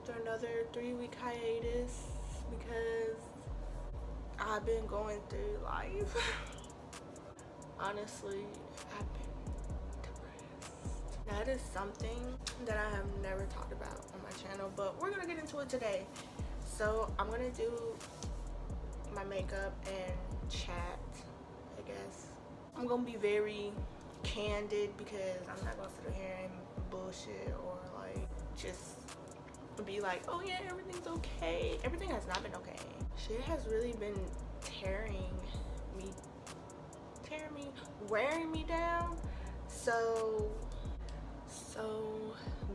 after another 3-week hiatus because I've been going through life. Honestly, I've been depressed. That is something that I have never talked about on my channel, but we're gonna get into it today. So I'm gonna do my makeup and chat, I guess. I'm gonna be very candid because I'm not gonna sit here and bullshit or like just be like, oh yeah, everything's okay. Everything has not been okay. Shit has really been me, wearing me down. So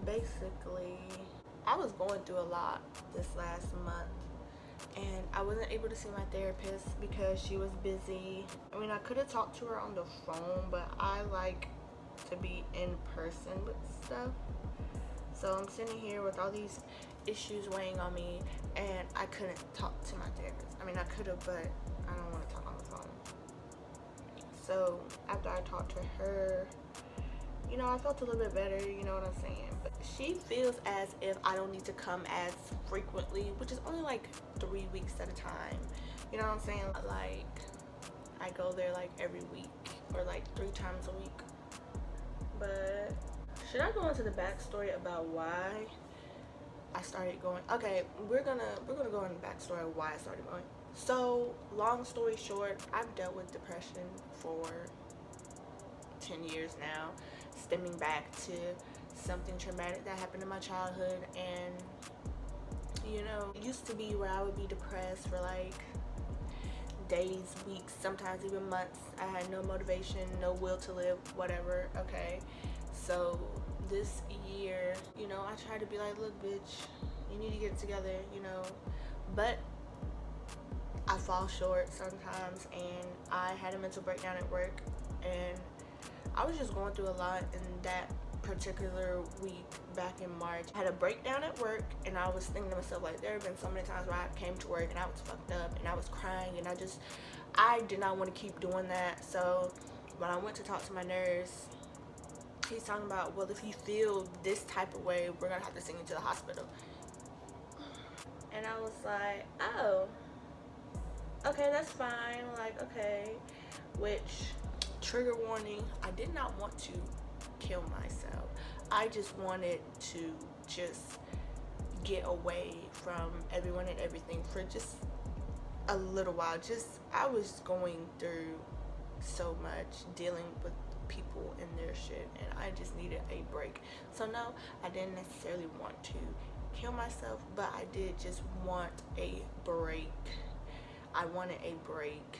basically, I was going through a lot this last month, and I wasn't able to see my therapist because she was busy. I mean, I could have talked to her on the phone, but I like to be in person with stuff. So I'm sitting here with all these issues weighing on me, and I couldn't talk to my therapist. I mean, I could have, but I don't want to talk on the phone. So after I talked to her, you know, I felt a little bit better, you know what I'm saying? But she feels as if I don't need to come as frequently, which is only like 3 weeks at a time. You know what I'm saying? Like, I go there like every week or like 3 times a week. But should I go into the backstory about why I started going? Okay, we're gonna go into the backstory of why I started going. So, long story short, I've dealt with depression for 10 years now, stemming back to something traumatic that happened in my childhood. And you know, it used to be where I would be depressed for like days, weeks, sometimes even months. I had no motivation, no will to live, whatever. Okay, so this year, you know, I tried to be like, look bitch, you need to get it together, you know, but I fall short sometimes. And I had a mental breakdown at work, and I was just going through a lot in that particular week back in March. I had a breakdown at work, and I was thinking to myself, like, there have been so many times where I came to work and I was fucked up and I was crying, and I did not want to keep doing that. So when I went to talk to my nurse, he's talking about, well, if you feel this type of way, we're gonna have to send you to the hospital. And I was like, oh, okay, that's fine. Like, okay, which, trigger warning, I did not want to kill myself. I just wanted to just get away from everyone and everything for just a little while. I was going through so much, dealing with people and their shit, and I just needed a break. So no, I didn't necessarily want to kill myself, but I did just want a break. I wanted a break.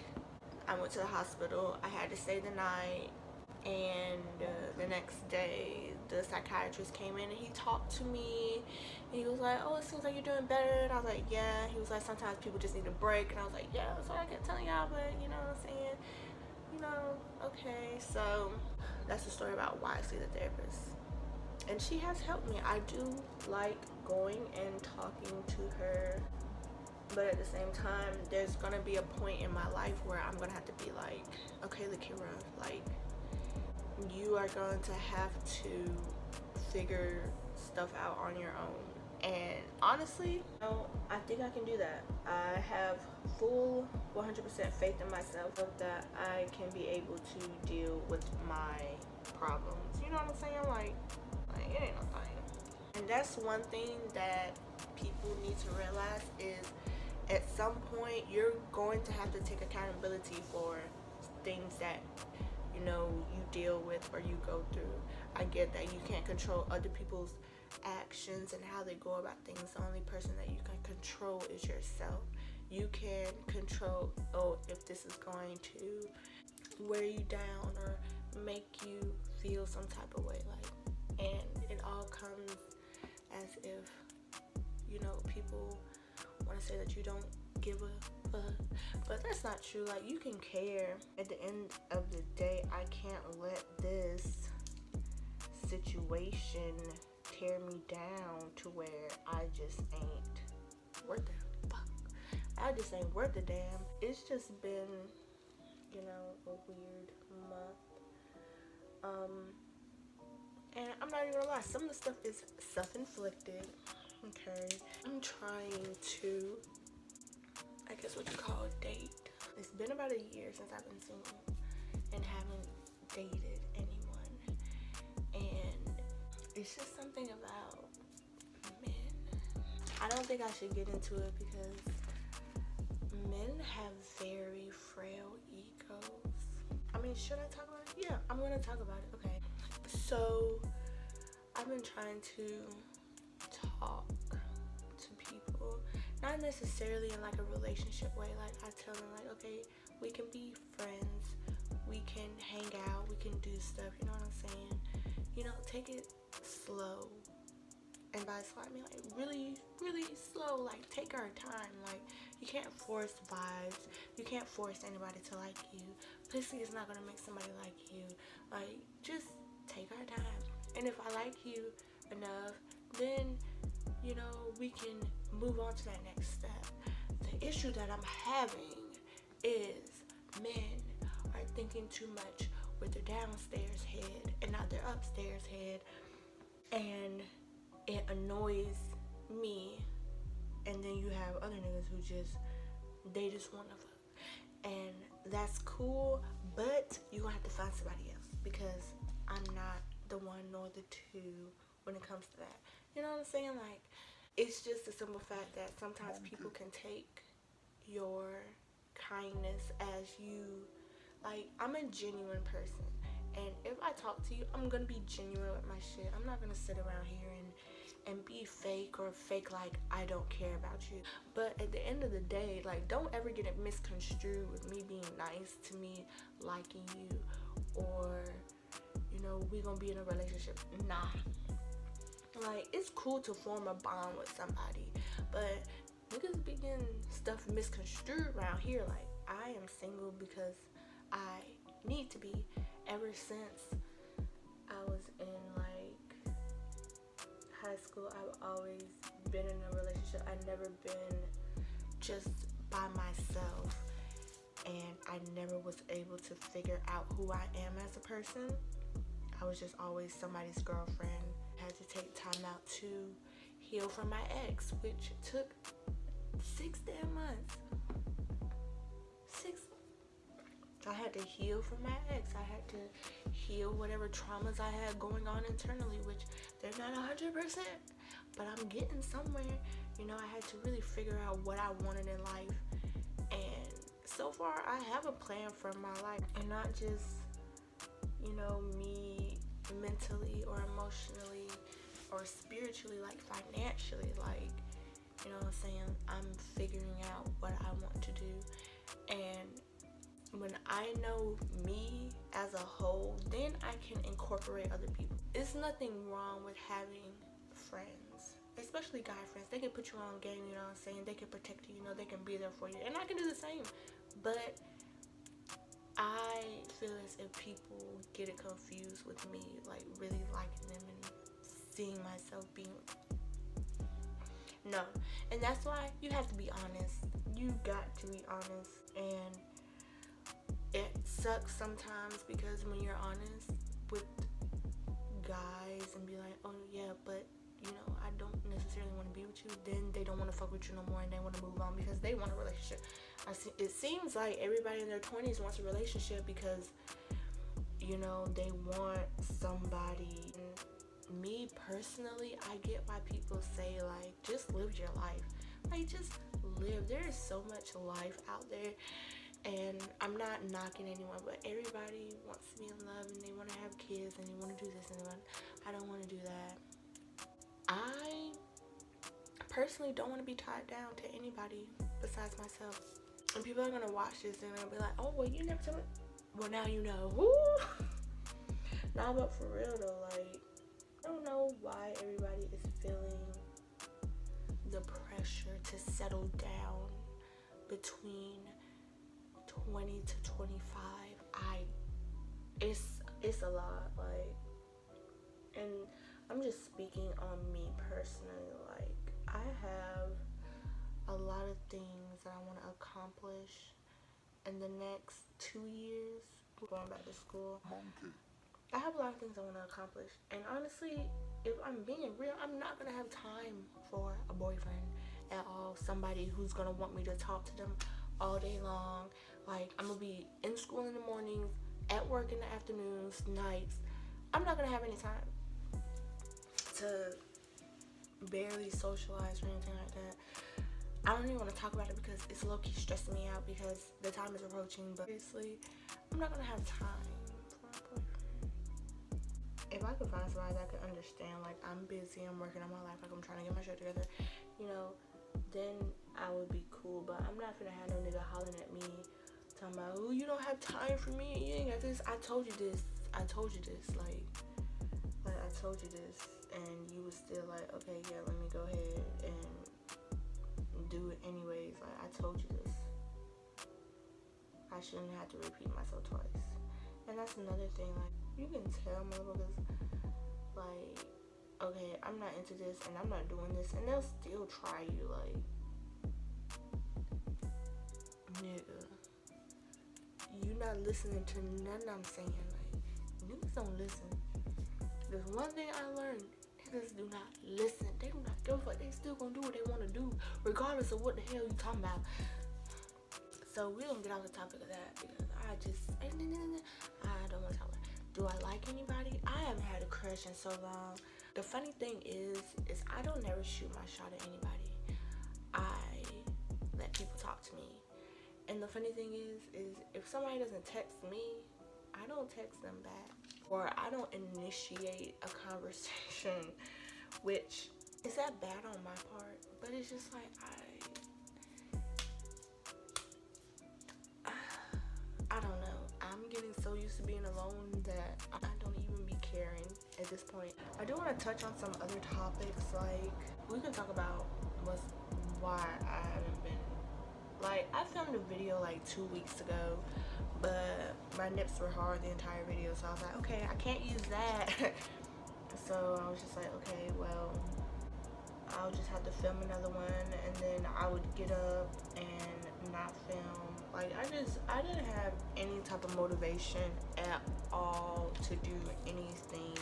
I went to the hospital. I had to stay the night, and the next day the psychiatrist came in and he talked to me, and he was like, oh, it seems like you're doing better. And I was like, yeah. He was like, sometimes people just need a break. And I was like, yeah, that's what I kept telling y'all, but you know what I'm saying, you know, okay. So that's the story about why I see the therapist, and she has helped me. I do like going and talking to her, but at the same time, there's gonna be a point in my life where I'm gonna have to be like, okay, LaKeera, like, you are going to have to figure stuff out on your own. And honestly, you know, I think I can do that. I have full 100% faith in myself that I can be able to deal with my problems. You know what I'm saying? Like it ain't no thing. And that's one thing that people need to realize is, at some point you're going to have to take accountability for things that, you know, you deal with or you go through. I get that you can't control other people's actions and how they go about things. The only person that you can control is yourself. You can control, oh, if this is going to wear you down or make you feel some type of way, like, and it all comes as if, you know, people want to say that you don't give a fuck, but that's not true. Like, you can care. At the end of the day, I can't let this situation tear me down to where I just ain't worth the fuck. I just ain't worth a damn. It's just been, you know, a weird month. And I'm not even gonna lie, some of the stuff is self-inflicted. Okay, I'm trying to, I guess what you call a date. It's been about a year since I've been single and haven't dated anyone, and it's just something about men. I don't think I should get into it because men have very frail egos. I mean, should I talk about it? Yeah, I'm gonna talk about it. Okay, so I've been trying to talk to people, not necessarily in like a relationship way. Like I tell them like, okay, we can be friends, we can hang out, we can do stuff, you know what I'm saying? You know, take it slow. And by slow, I mean like really, really slow. Like take our time. Like you can't force vibes. You can't force anybody to like you. Pussy is not gonna make somebody like you. Like just take our time. And if I like you enough, then you know we can move on to that next step. The issue that I'm having is men are thinking too much with their downstairs head and not their upstairs head, and it annoys me. And then you have other niggas who just want to fuck, and that's cool, but you gonna have to find somebody else because I'm not the one nor the two when it comes to that. You know what I'm saying? Like it's just a simple fact that sometimes people can take your kindness as you, like I'm a genuine person, and if I talk to you, I'm gonna be genuine with my shit. I'm not gonna sit around here and be fake or fake like I don't care about you. But at the end of the day, like don't ever get it misconstrued with me being nice to me liking you, or you know we gonna be in a relationship. Nah, like it's cool to form a bond with somebody, but niggas be getting stuff misconstrued around here. Like I am single because I need to be. Ever since I was in like high school, I've always been in a relationship. I've never been just by myself, and I never was able to figure out who I am as a person. I was just always somebody's girlfriend. I had to take time out to heal from my ex, which took 6 damn months. I had to heal from my ex. I had to heal whatever traumas I had going on internally, which they're not 100%, but I'm getting somewhere. You know, I had to really figure out what I wanted in life, and so far I have a plan for my life, and not just, you know, me mentally or emotionally or spiritually, like financially, like, you know what I'm saying? I'm figuring out what I want to do, and when I know me as a whole, then I can incorporate other people. It's nothing wrong with having friends, especially guy friends. They can put you on game, you know what I'm saying? They can protect you, you know, they can be there for you. And I can do the same. But I feel as if people get it confused with me, like really liking them and seeing myself being. No. And that's why you have to be honest. You got to be honest. And it sucks sometimes because when you're honest with guys and be like, oh yeah, but you know, I don't necessarily want to be with you, then they don't want to fuck with you no more and they want to move on because they want a relationship. It seems like everybody in their 20s wants a relationship because, you know, they want somebody. And me personally, I get why people say like, just live your life. Like, just live. There is so much life out there. And I'm not knocking anyone, but everybody wants to be in love and they want to have kids and they want to do this and I don't want to do that. I personally don't want to be tied down to anybody besides myself. And people are going to watch this and they'll be like, oh, well, you never told me. Well, now you know. Woo! Nah, but for real though, like, I don't know why everybody is feeling the pressure to settle down between 20 to 25. It's a lot, like, and I'm just speaking on me personally. Like, I have a lot of things that I want to accomplish in the next 2 years going back to school. I have a lot of things I want to accomplish, and honestly, if I'm being real, I'm not gonna have time for a boyfriend at all. Somebody who's gonna want me to talk to them all day long. Like, I'm gonna be in school in the mornings, at work in the afternoons, nights. I'm not gonna have any time to barely socialize or anything like that. I don't even want to talk about it because it's low-key stressing me out because the time is approaching. But obviously, I'm not gonna have time for a boyfriend. If I could find somebody that could understand, like, I'm busy, I'm working on my life, like, I'm trying to get my shit together, you know, then I would be cool. But I'm not gonna have no nigga hollering at me talking about, oh, you don't have time for me, you ain't got this. I told you this, like I told you this, and you was still like, okay, yeah, let me go ahead and do it anyways. Like, I told you this. I shouldn't have to repeat myself twice. And that's another thing, like, you can tell motherfuckers, like, okay, I'm not into this and I'm not doing this, and they'll still try you. Like, nigga, you not listening to nothing I'm saying. Like, niggas don't listen. There's one thing I learned: niggas do not listen. They do not give a fuck. They still gonna do what they want to do, regardless of what the hell you talking about. So we don't get off the topic of that because I don't want to talk about it. Do I like anybody? I haven't had a crush in so long. The funny thing is I don't never shoot my shot at anybody. I let people talk to me. And the funny thing is if somebody doesn't text me, I don't text them back. Or I don't initiate a conversation, which is that bad on my part, but it's just like I don't know. I'm getting so used to being alone that I don't even be caring at this point. I do want to touch on some other topics. Like, we can talk about why I haven't been. Like, I filmed a video like 2 weeks ago, but my nips were hard the entire video, so I was like, okay, I can't use that. So I was just like, okay, well, I'll just have to film another one, and then I would get up and not film. Like, I didn't have any type of motivation at all to do anything.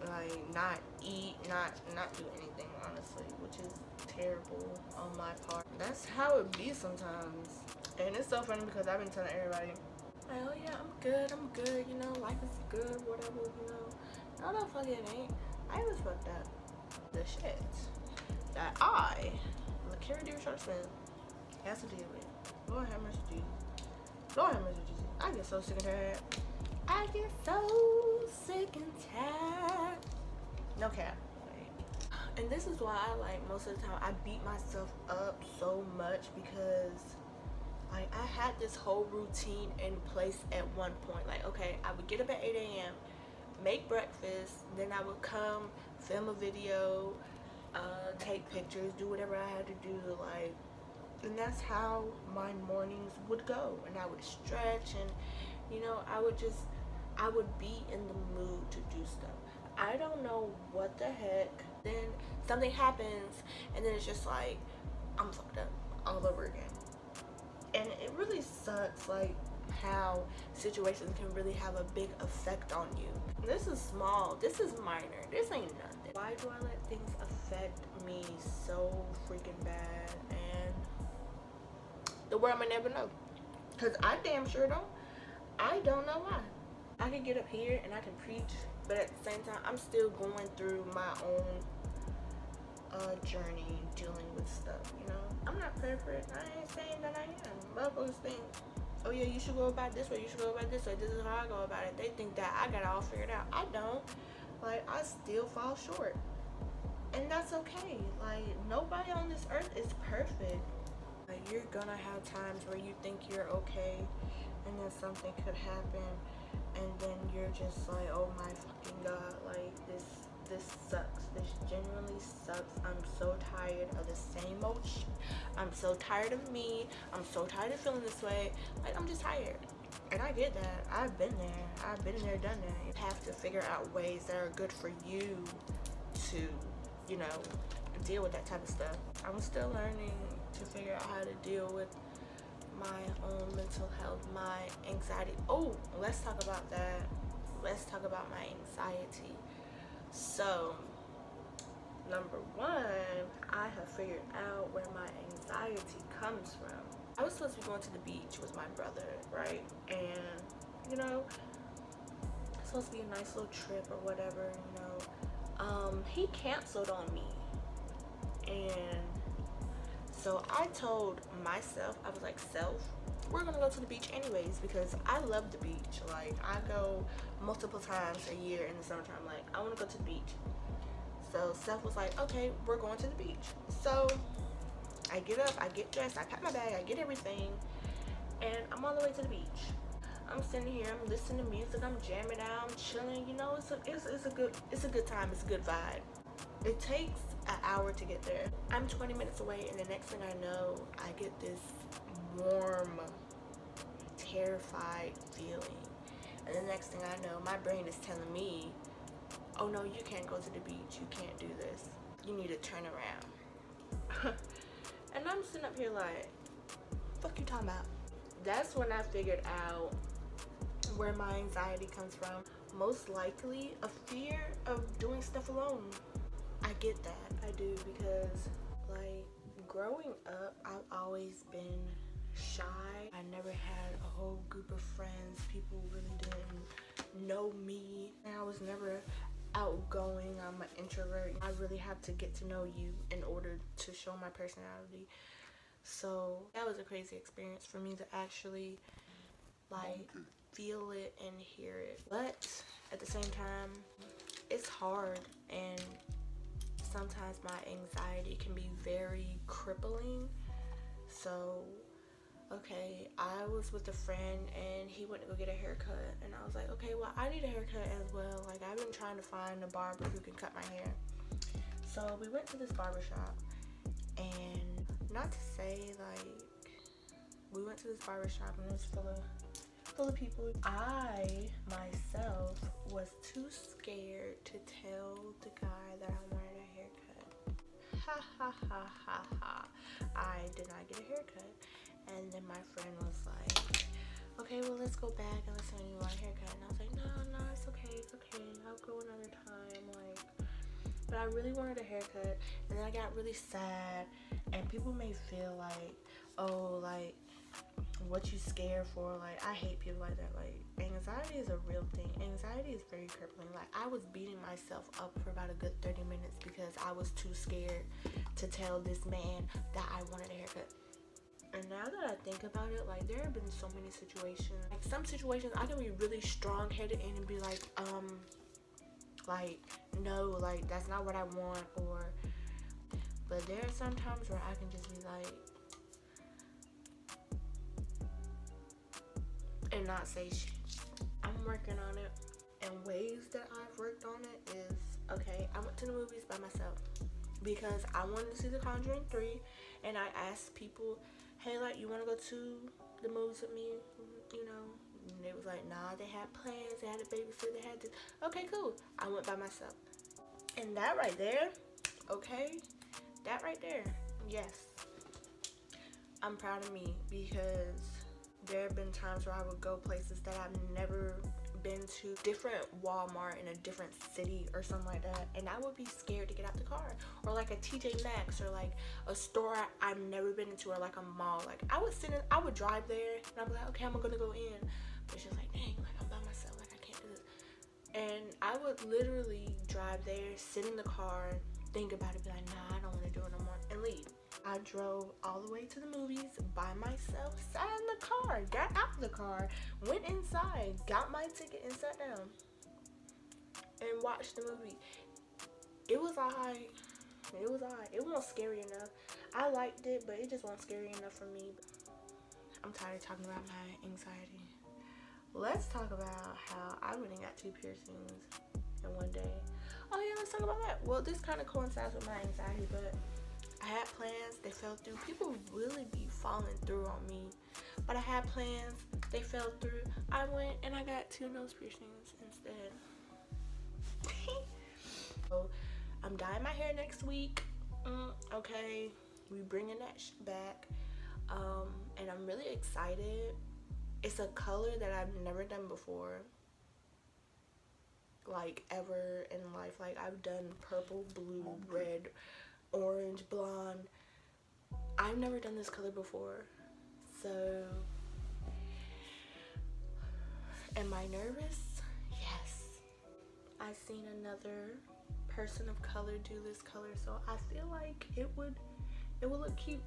Like, not eat, not do anything, honestly, which is terrible on my part. That's how it be sometimes. And it's so funny because I've been telling everybody, like, oh yeah, I'm good, you know, life is good, whatever, you know. No, the fuck it ain't. I was fucked up. The shit that LaKeera Smith, has to deal with. Lord have mercy, Jesus. Lord have mercy, Jesus. I get so sick and tired. I get so sick and tired. No cap. And this is why I, like, most of the time I beat myself up so much because, like, I had this whole routine in place at one point. Like, okay, I would get up at 8 a.m., make breakfast, then I would come, film a video, take pictures, do whatever I had to do, like, and that's how my mornings would go. And I would stretch, and, you know, I would be in the mood to do stuff. I don't know what the heck. Then something happens, and then it's just like, I'm fucked up all over again. And it really sucks, like, how situations can really have a big effect on you. This is small, this is minor, this ain't nothing. Why do I let things affect me so freaking bad? And the world may never know, because I damn sure don't. I don't know why. I can get up here and I can preach, but at the same time, I'm still going through my own journey dealing with stuff, you know. I'm not perfect. I ain't saying that I am. Motherfuckers think, oh yeah, you should go about it this way, you should go about it this way, this is how I go about it. They think that I got it all figured out. I don't. Like, I still fall short, and that's okay. Like, nobody on this earth is perfect. Like, you're gonna have times where you think you're okay, and then something could happen, and then you're just like, oh my fucking god, like, this sucks. This genuinely sucks. I'm so tired of the same old shit. I'm so tired of me. I'm so tired of feeling this way. Like, I'm just tired. And I get that. I've been there, done that. You have to figure out ways that are good for you to, you know, deal with that type of stuff. I'm still learning to figure out how to deal with my own mental health, my anxiety. Oh, let's talk about that. Let's talk about my anxiety. So, number one, I have figured out where my anxiety comes from. I was supposed to be going to the beach with my brother, right? And, you know, it's supposed to be a nice little trip or whatever, you know. He canceled on me. And so I told myself, I was like, self, we're gonna go to the beach anyways because I love the beach. Like, I go multiple times a year in the summertime. Like, I wanna go to the beach. So Seth was like, okay, we're going to the beach. So I get up, I get dressed, I pack my bag, I get everything, and I'm on the way to the beach. I'm sitting here, I'm listening to music, I'm jamming out, I'm chilling. You know, it's a good time, it's a good vibe. It takes an hour to get there. I'm 20 minutes away, and the next thing I know, I get this warm, terrified feeling. And the next thing I know, my brain is telling me, oh no, you can't go to the beach, you can't do this, you need to turn around. And I'm sitting up here like, fuck you talking about? That's when I figured out where my anxiety comes from. Most likely a fear of doing stuff alone. I get that, I do, because like growing up, I've always been shy. I never had a whole group of friends. People really didn't know me, and I was never outgoing. I'm an introvert. I really have to get to know you in order to show my personality. So that was a crazy experience for me to actually like feel it and hear it. But at the same time, it's hard, and sometimes my anxiety can be very crippling. So okay, I was with a friend and he went to go get a haircut, and I was like, okay, well, I need a haircut as well. Like, I've been trying to find a barber who can cut my hair. So we went to this barber shop, and not to say like we went to this barber shop and it was full of people. I myself was too scared to tell the guy that I wanted a haircut. Ha ha ha ha ha. I did not get a haircut. And then my friend was like, okay, well, let's go back and let's say you want a haircut. And I was like, no, it's okay, I'll go another time. Like, but I really wanted a haircut. And then I got really sad. And people may feel like, oh, like, what you scared for? Like, I hate people like that. Like, anxiety is a real thing. Anxiety is very crippling. Like, I was beating myself up for about a good 30 minutes because I was too scared to tell this man that I wanted a haircut. And now that I think about it, like, there have been so many situations. Like, some situations I can be really strong-headed in and be like, no, like, that's not what I want, or, but there are some times where I can just be like, and not say shit. I'm working on it, and ways that I've worked on it is, okay, I went to the movies by myself because I wanted to see The Conjuring 3, and I asked people, hey, like, you want to go to the movies with me, you know? And they was like, nah, they had plans, they had a babysitter, they had this. Okay, cool. I went by myself. And that right there, okay, that right there, yes, I'm proud of me, because there have been times where I would go places that I've never been to, different Walmart in a different city or something like that, and I would be scared to get out the car, or like a TJ Maxx, or like a store I've never been into, or like a mall. Like, I would drive there and I'd be like, okay, I'm gonna go in, but it's just like, dang, like, I'm by myself, like, I can't do this. And I would literally drive there, sit in the car, think about it, be like, nah, I don't want to do it no more, and leave. I drove all the way to the movies by myself, sat in the car, got out of the car, went inside, got my ticket, and sat down and watched the movie. It was alright. It wasn't scary enough. I liked it, but it just wasn't scary enough for me. I'm tired of talking about my anxiety. Let's talk about how I went and got 2 piercings in one day. Oh yeah, let's talk about that. Well, this kind of coincides with my anxiety, but I had plans, they fell through. People really be falling through on me. But I had plans, they fell through. I went and I got 2 nose piercings instead. So I'm dyeing my hair next week. Okay, we bringing that back. And I'm really excited. It's a color that I've never done before. like ever in life. Like I've done purple, blue, red, orange, blonde. I've never done this color before. So am I nervous? Yes. I've seen another person of color do this color, so I feel like it will look cute.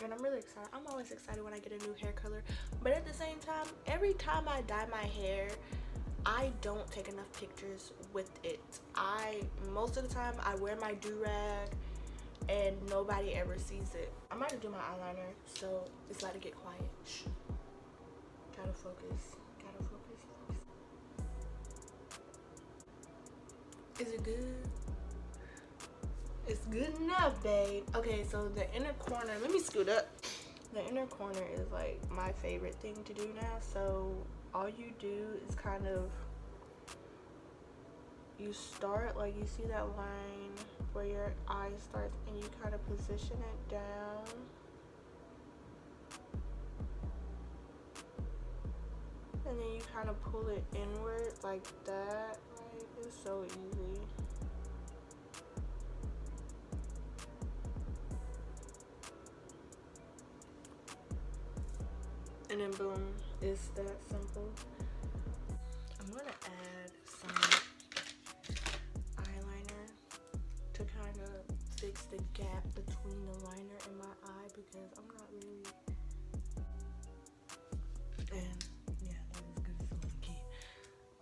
And I'm really excited. I'm always excited when I get a new hair color, but at the same time, every time I dye my hair, I don't take enough pictures with it. Most of the time I wear my do-rag and nobody ever sees it. I'm about to do my eyeliner, so it's about to get quiet. Shh. Gotta focus. Gotta focus. Is it good? It's good enough, babe. Okay, so the inner corner, let me scoot up. The inner corner is like my favorite thing to do now. So all you do is kind of, you start, like you see that line where your eye starts, and you kind of position it down. And then you kind of pull it inward like that. Like, it's so easy. And then boom, it's that simple. I'm gonna add some eyeliner to kind of fix the gap between the liner and my eye, because I'm not really, and yeah, that is good as one key.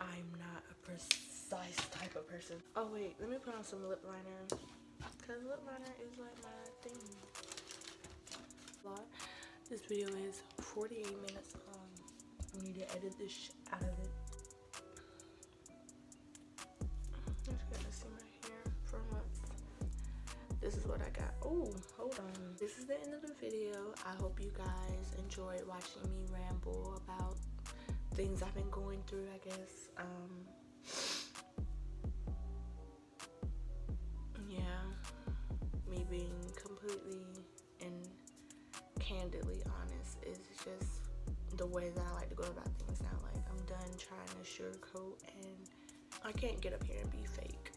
I'm not a precise type of person. Oh wait, let me put on some lip liner, because lip liner is like my thing. This video is 48 minutes long. I need to edit this shit out of it. I'm just gonna see my hair for months. This is what I got. Oh, hold on. This is the end of the video. I hope you guys enjoyed watching me ramble about things I've been going through, I guess. Yeah, me being completely and candidly honest is just the way that I like to go about things now. Like, I'm done trying to sugarcoat, and I can't get up here and be fake.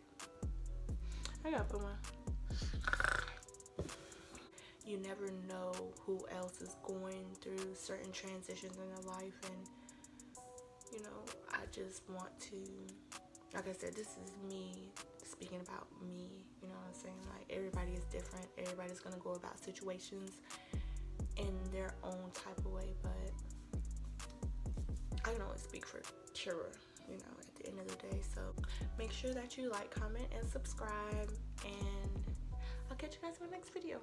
I gotta put my, you never know who else is going through certain transitions in their life, and you know, I just want to, like I said, this is me speaking about me, you know what I'm saying? Like, everybody is different. Everybody's gonna go about situations in their own type of way, but I can only speak for Kira, you know, at the end of the day. So make sure that you like, comment, and subscribe, and I'll catch you guys in my next video.